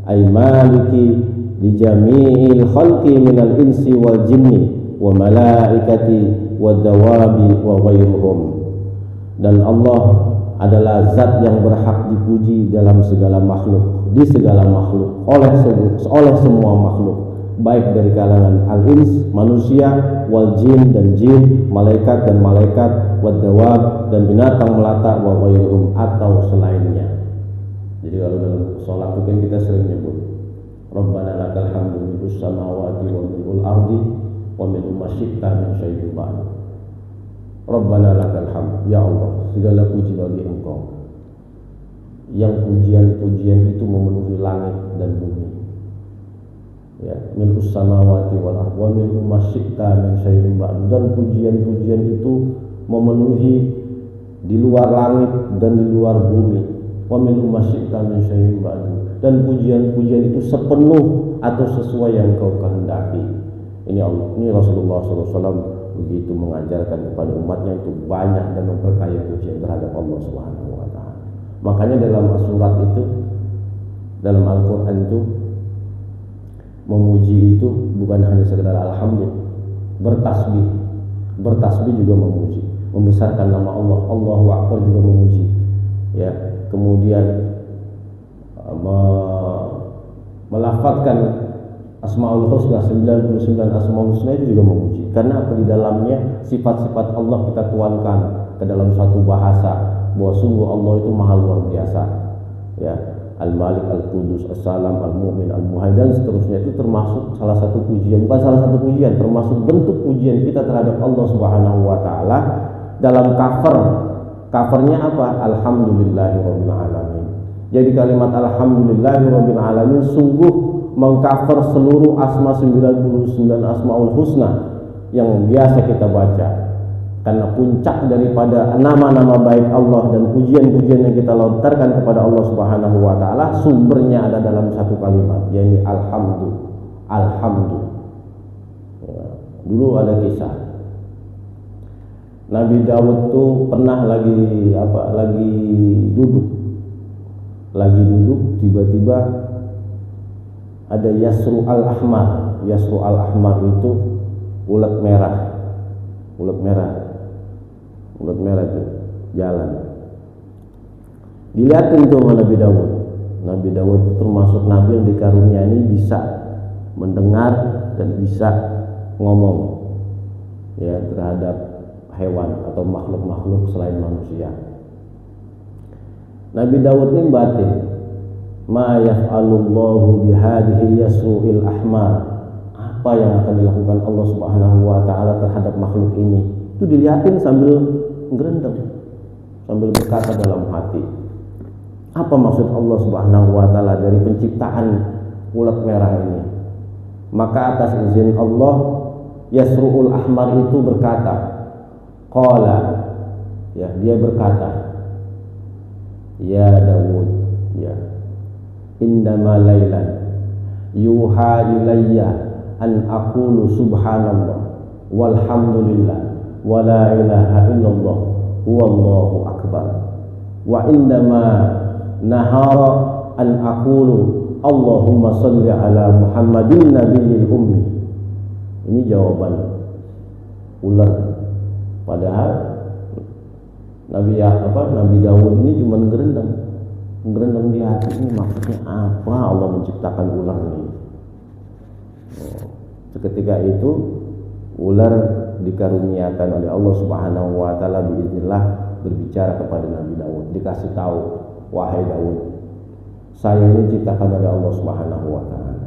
ay maliki li jami'il khalqi minal insi wal jinni wa malaikati wa dawabi wa ghairuhum. Dan Allah adalah zat yang berhak dipuji dalam segala makhluk, di segala makhluk, oleh semua makhluk, baik dari kalangan al-ins, manusia, wal jin dan jin, malaikat dan malaikat, wad dawab dan binatang melata, wa ghairuhum atau selainnya. Jadi kalau dalam sholat itu kan kita sering nyebut Rabbana lakal hamdu mil'us samawati wa mil'ul ardi wa mil'u ma syi'ta min syai'in ba'd. Rabbana lakal hamd, ya Allah, segala puji bagi Engkau yang pujian-pujian itu memenuhi langit dan bumi. Ya, mil'us samawati wal ardi wa mil'u ma syi'ta min syai'in ba'd, dan pujian-pujian itu memenuhi di luar langit dan di luar bumi. Wa mil'u ma syi'ta min syai'in ba'd, dan pujian-pujian itu sepenuh atau sesuai yang Engkau kehendaki. Ini Allah, ini Rasulullah SAW begitu mengajarkan kepada umatnya untuk banyak dan memperkaya pujian terhadap Allah Subhanahu wa taala. Makanya dalam surat itu, dalam Al-Qur'an itu, memuji itu bukan hanya sekedar alhamdulillah, bertasbih juga memuji, membesarkan nama Allah, Allahu Akbar juga memuji. Ya, kemudian melafadzkan Asmaul Husna, 99 Asmaul Husna itu juga memuji. Karena apa? Di dalamnya sifat-sifat Allah kita tuangkan ke dalam satu bahasa, bahwa sungguh Allah itu maha luar biasa. Ya, Al-Malik, Al-Qudus, As-Salam, Al-Mu'min, Al-Muhaimin dan seterusnya, itu termasuk salah satu pujian, bukan salah satu pujian, termasuk bentuk pujian kita terhadap Allah Subhanahu wa taala dalam covernya apa? Alhamdulillahirabbil alamin. Jadi kalimat alhamdulillahirabbil alamin sungguh mengcover seluruh asma 99 Asmaul Husna yang biasa kita baca. Karena puncak daripada nama-nama baik Allah dan pujian-pujian yang kita lontarkan kepada Allah Subhanahu wa taala sumbernya ada dalam satu kalimat, yakni alhamdu. Ya, dulu ada kisah Nabi Daud tuh pernah lagi duduk tiba-tiba ada Yasru al-Ahmar. Yasru al-Ahmar itu ulet merah itu jalan. Dilihatin tuh sama Nabi Daud. Nabi Daud itu termasuk nabi yang dikaruniai bisa mendengar dan bisa ngomong ya terhadap hewan atau makhluk-makhluk selain manusia. Nabi Daud ini batin, ma yaf'alullahu bihadhihi yasru'il ahmar, apa yang akan dilakukan Allah Subhanahu wa taala terhadap makhluk ini. Itu dilihatin sambil ngerendam, sambil berkata dalam hati, apa maksud Allah Subhanahu wa taala dari penciptaan ulat merah ini. Maka atas izin Allah, Yasru'ul Ahmar itu berkata, qala, ya, dia berkata, ya Daud, ya, indama laylan yuha ilayya an aqulu subhanallah walhamdulillah wa la ilaha illallah huwallahu akbar, wa indama nahara an aqulu Allahumma salli ala Muhammadin nabiyil ummi. Ini jawaban ular. Padahal Nabi Daud ini cuma ngerendam di hati, ini maksudnya apa Allah menciptakan ular ini. Seketika itu ular dikaruniakan oleh Allah Subhanahu wa taala biiznillah berbicara kepada Nabi Daud, dikasih tahu, wahai Daud, saya ini diciptakan oleh Allah Subhanahu wa taala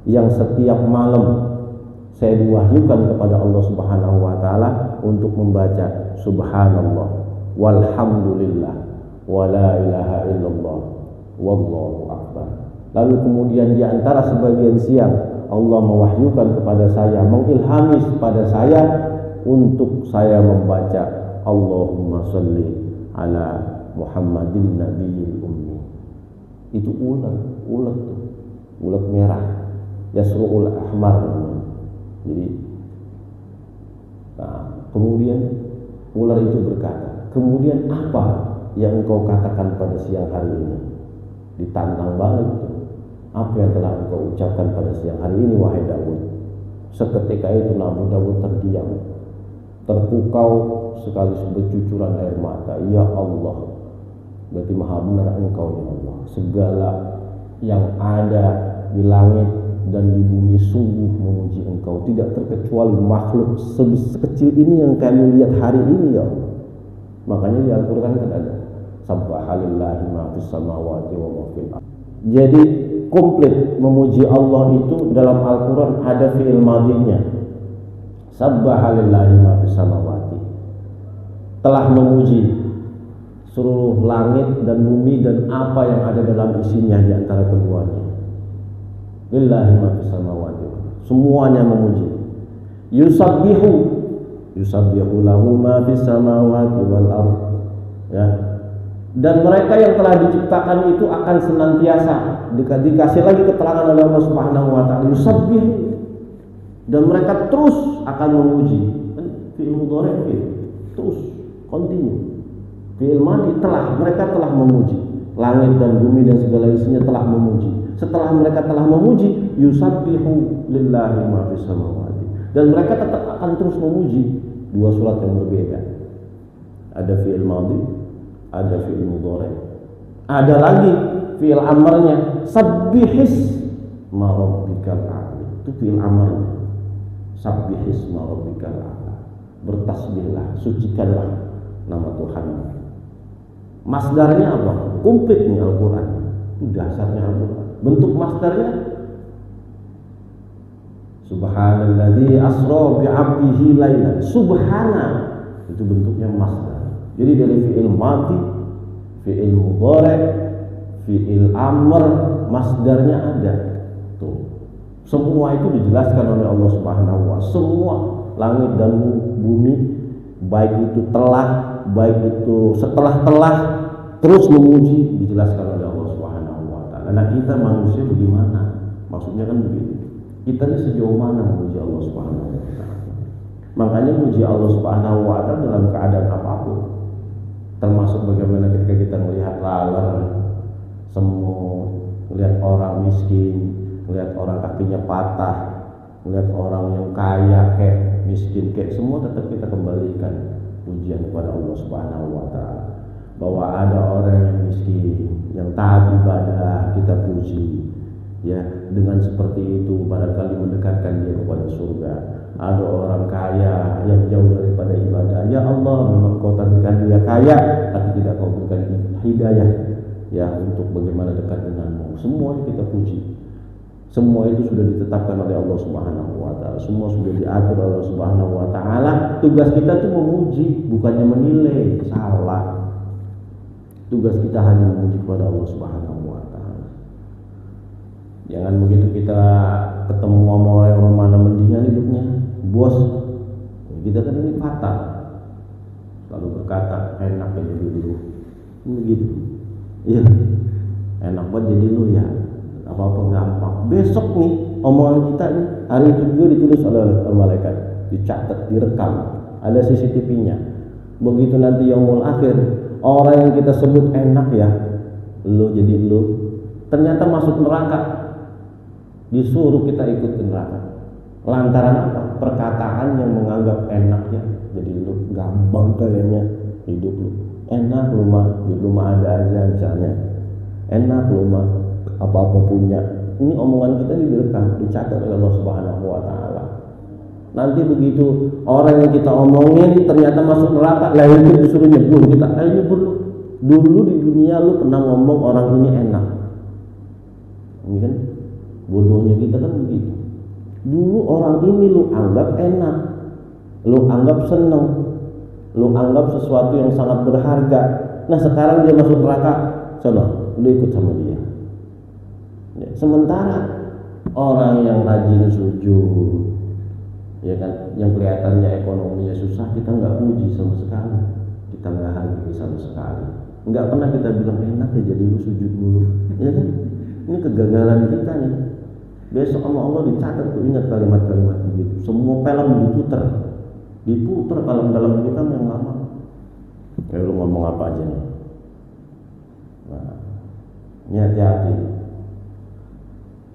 yang setiap malam saya diwahyukan kepada Allah Subhanahu wa taala untuk membaca subhanallah walhamdulillah wa la ilaha illallah wallahu akbar. Lalu kemudian di antara sebagian siang Allah mewahyukan kepada saya, mengilhami kepada saya untuk saya membaca Allahumma sholli ala Muhammadin nabiyil ummi. Itu ulat merah, Yasru'ul Ahmar. Jadi, kemudian ular itu berkata, kemudian apa yang engkau katakan pada siang hari ini? Ditantang balik. apa yang telah engkau ucapkan pada siang hari ini wahai Daud. Seketika itu Nabi Daud terdiam, terpukau sekali bercucuran air mata. Ya Allah, berarti maha benar engkau ya Allah. Segala yang ada di langit dan di bumi sungguh memuji engkau, tidak terkecuali makhluk sekecil ini yang kami lihat hari ini ya Allah. Makanya di Al-Quran kan ada Sabbahalillahi ma fis samawati wa ma fil ardh. Jadi komplit memuji Allah itu dalam Al-Quran ada fi'il madinya. Sabbahalillahi ma fis samawati, telah memuji seluruh langit dan bumi dan apa yang ada dalam isinya di antara keduanya. Lillahi ma fis samawati, semuanya memuji. Yusabbihu lahu ma fis samawati wal ardh. Ya. Dan mereka yang telah diciptakan itu akan senantiasa dikasih lagi keterangan oleh Allah Subhanahu wa taala, yusabbihu, dan mereka terus akan memuji. Fi'il mudhari' terus continue. Fi'il madhi telah, mereka telah memuji. Langit dan bumi dan segala isinya telah memuji. Setelah mereka telah memuji, yusabbihu lillahi ma fis samawati, dan mereka tetap akan terus memuji. Dua surat yang berbeda. Ada fi'il madhi, ada fi'il mudhari', ada lagi fi'il amarnya, sabbihis ma rabbikal a'la. Itu fi'il amarnya, sabbihis ma rabbikal a'la, bertasbihlah, sucikanlah nama Tuhan. Masdarnya apa? Komplit nih Al-Quran. Itu dasarnya Al-Quran. Bentuk masdarnya Subhanalladzi asra bi'abdihi lailan. Subhana, itu bentuknya masdar. Jadi dari fi'il madhi, fi'il mudhari', fi'il amr, masdarnya ada. Tuh. Semua itu dijelaskan oleh Allah Subhanahu wa taala. Semua langit dan bumi, baik itu telah, baik itu setelah telah, terus memuji, dijelaskan oleh Allah Subhanahu wa taala. Nah, kita manusia bagaimana? Maksudnya kan begini. Kita ini sejauh mana memuji Allah Subhanahu wa taala? Makanya memuji Allah Subhanahu wa taala dalam keadaan apapun. Termasuk bagaimana ketika kita melihat laler, semut, melihat orang miskin, melihat orang kakinya patah, melihat orang yang kaya kayak miskin kayak, semua tetap kita kembalikan pujian kepada Allah Subhanahu wa taala. Bahwa ada orang yang miskin, yang taat ibadah, kita puji. Ya, dengan seperti itu barangkali mendekatkan dia kepada surga. Ada orang kaya yang jauh daripada ibadah, ya Allah, memang kau takdirkan dia kaya, tapi tidak kau berikan hidayah ya untuk bagaimana dekat denganmu. Semua kita puji. Semua itu sudah ditetapkan oleh Allah Subhanahu wa taala. Semua sudah diatur oleh Allah Subhanahu wa taala. Tugas kita itu memuji, bukannya menilai. Salah. Tugas kita hanya memuji kepada Allah Subhanahu wa taala. Jangan begitu kita ketemu sama orang yang mana mendingan hidupnya, bos, kita kan ini fatal. Lalu berkata, enak ya jadi dulu, begitu. Iya, enak banget jadi lu ya, apa-apa gampang. Besok nih omongan kita nih, hari itu juga ditulis oleh malaikat, dicatat, direkam, ada CCTV-nya. Begitu nanti yaumul akhir, orang yang kita sebut enak ya, lu jadi lu, ternyata masuk neraka. Disuruh kita ikut neraka. Lantaran apa? Perkataan yang menganggap enak ya, jadi lu gampang kayaknya hidup lu. Enak lu mah ada aja misalnya. Enak lu mah apa-apa punya. Ini omongan kita direkam, dicatat oleh Allah Subhanahu wa taala. Nanti begitu orang yang kita omongin ternyata masuk neraka, lah itu disuruh nyebur kita. Ayo nyebur lu. Dulu di dunia lu pernah ngomong orang ini enak. Ini kan bodohnya kita kan begitu. Dulu orang ini lu anggap enak, lu anggap seneng, lu anggap sesuatu yang sangat berharga. Nah sekarang dia masuk neraka, sono, lu ikut sama dia. Ya, sementara orang yang rajin sujud, ya kan, yang kelihatannya ekonominya susah, kita nggak puji sama sekali, kita nggak hargai sama sekali. Nggak pernah kita bilang enak ya jadi lu sujud dulu, ya kan? Ini kegagalan kita nih. Besok sama Allah dicatat tuh, ingat kalimat-kalimat begitu. Semua film diputer film-film kita yang lama. Kayak lu ngomong apa aja nih. Nah, ini hati-hati.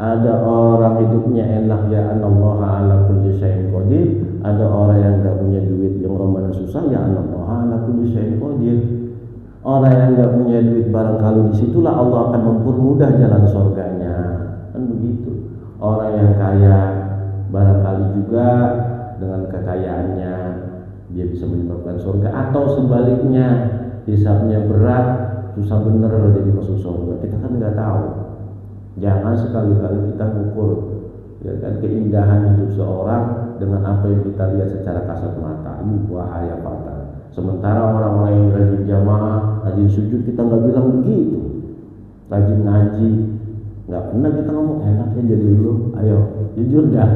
Ada orang hidupnya enak ya anallaha ala kulli syai'in qadir. Ada orang yang enggak punya duit, yang rombongan susah ya anallaha ala kulli syai'in qadir. Orang yang enggak punya duit barangkali disitulah Allah akan mempermudah jalan surganya. Kan begitu. Orang yang kaya barangkali juga dengan kekayaannya dia bisa menyebabkan surga, atau sebaliknya hisabnya berat, susah bener jadi masuk surga. Kita kan nggak tahu. Jangan sekali-kali kita mengukur ya kan keindahan hidup seorang dengan apa yang kita lihat secara kasat mata. Ini bahaya fatal. Sementara orang-orang yang rajin jamaah, rajin sujud, kita nggak bilang begitu. Rajin ngaji, nggak pernah kita ngomong enaknya jadi lu. Ayo jujur dah.